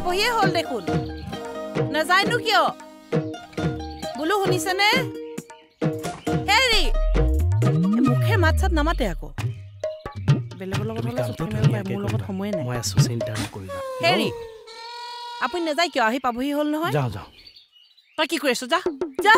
পাবহিয়ে হ'ল দেখোন নাযায়নো কিয় বোলো শুনিছেনে হেৰি মুখে মাত চাত নামাতে আকৌ বেলেগৰ লগত হ'লে চুটি মাৰিব পাৰে মোৰ লগত সময় নাই মই আছো চিন্তা নকৰিবা হেৰি আপুনি নাযায় কিয় আহি পাবহি হ'ল নহয় যাওঁ যাওঁ তই কি কৰি আছ যা যা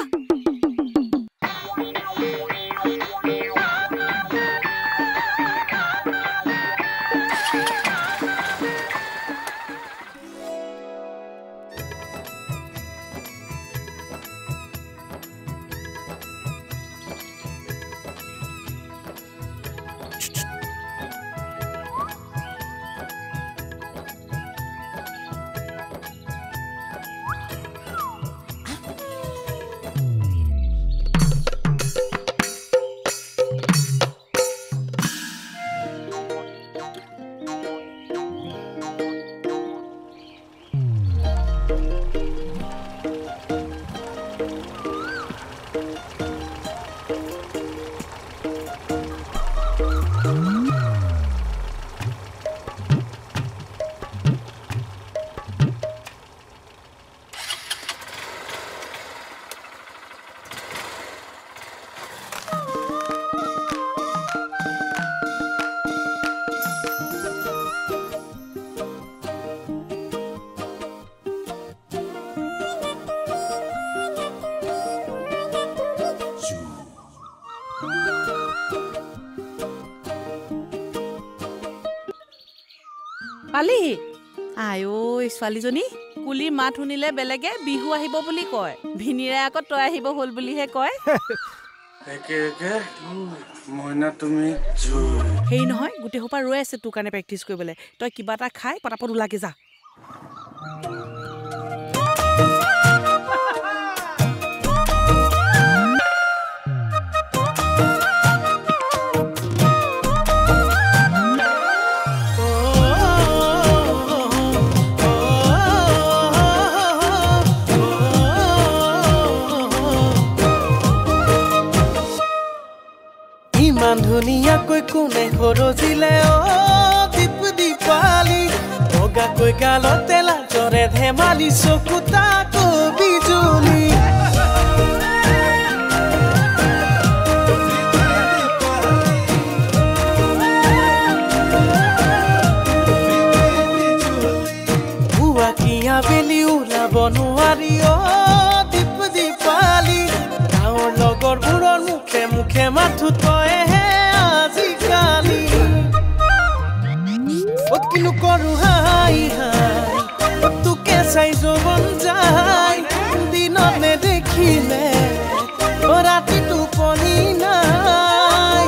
পালি আয়ো ছোৱালীজনী কুলিৰ মাত শুনিলে বেলেগে বিহু আহিব বুলি কয় ভিনিৰে আকৌ তই আহিব হ'ল বুলিহে কয় সেই নহয় গোটেই সোপা ৰৈ আছে তোৰ কাৰণে প্ৰেক্টিচ কৰিবলৈ তই কিবা এটা খাই পটাপট ওলাকে যা ধুনীয়াকৈ কোনে সৰজিলে দীপ দীপালি বগাকৈ গালতে লাজৰে ধেমালি চকু তাকো বিজুলি বুঢ়াকিয়া বেলি ওলাব নোৱাৰি দীপ দীপালি গাঁৱৰ লগৰবোৰৰ মুখে মুখে মাথো তইহে আজিকালি কিনো কৰো হাই হাই তোকে চাই যৌৱন যায় দিনত নেদেখিলে ৰাতি টোপনি নাই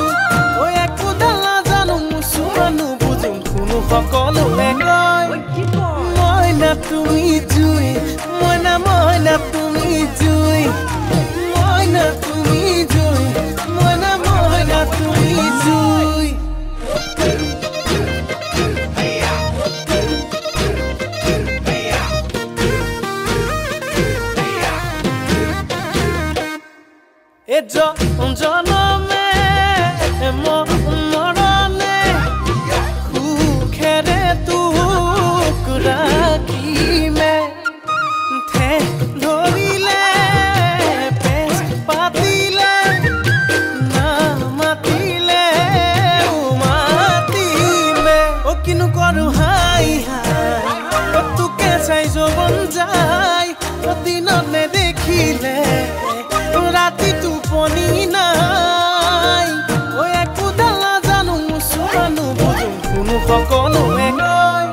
একো ডালা জানো মুচু মানুহ বুজো কোনো সকলোৱে কয় মইনা তুমি জুই মইনা তুমি জুই মইনা তুমি জুই মইনা তুমি জুই এ জনমে মৰণে সুখেৰে তোক ৰাখিমে ধৰিলে পেচ পাতিলে নামাতিলে মাতিমে কিনো কৰো হাই হাই তোকে চাই যৌৱন যায় দিনত নেদেখিলে ৰাতি টোপনি নাই একো ডালা জানো মুচু মানুহ বুজো কোনো সকলোৱে কয়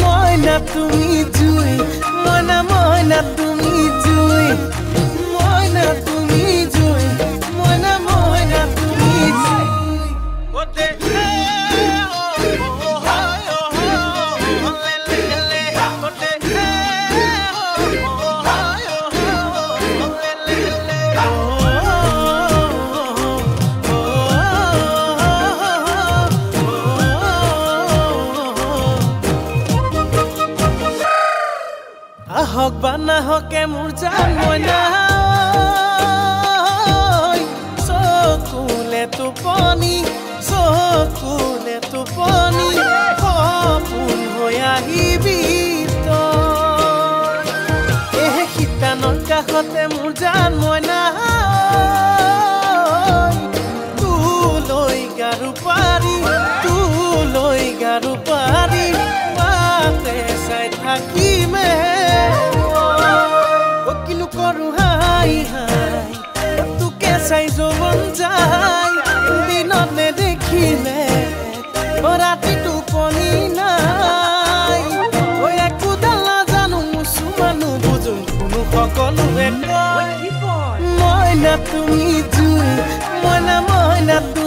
মইনা তুমি জুই মইনা তুমি জুই মইনা তুমি জুই মইনা তুমি জুই হক বা নাহকে মোৰ জান মইনা চকুলে টোপনি সপোন হৈ আহিবি তই কাষতে মোৰ জান মইনা তুলৈ গাৰু পাৰি মাতে চাই থাকিমে কিনো কৰো হাই হাই তোকে চাই যৌৱন যায় দিনত নেদেখিলে ৰাতি টোপনি নাই একোডাল নাজানো মুচু মানুহ বুজো কোনো সকলোৱে কয় মইনা তুমি জুই মইনা তুমি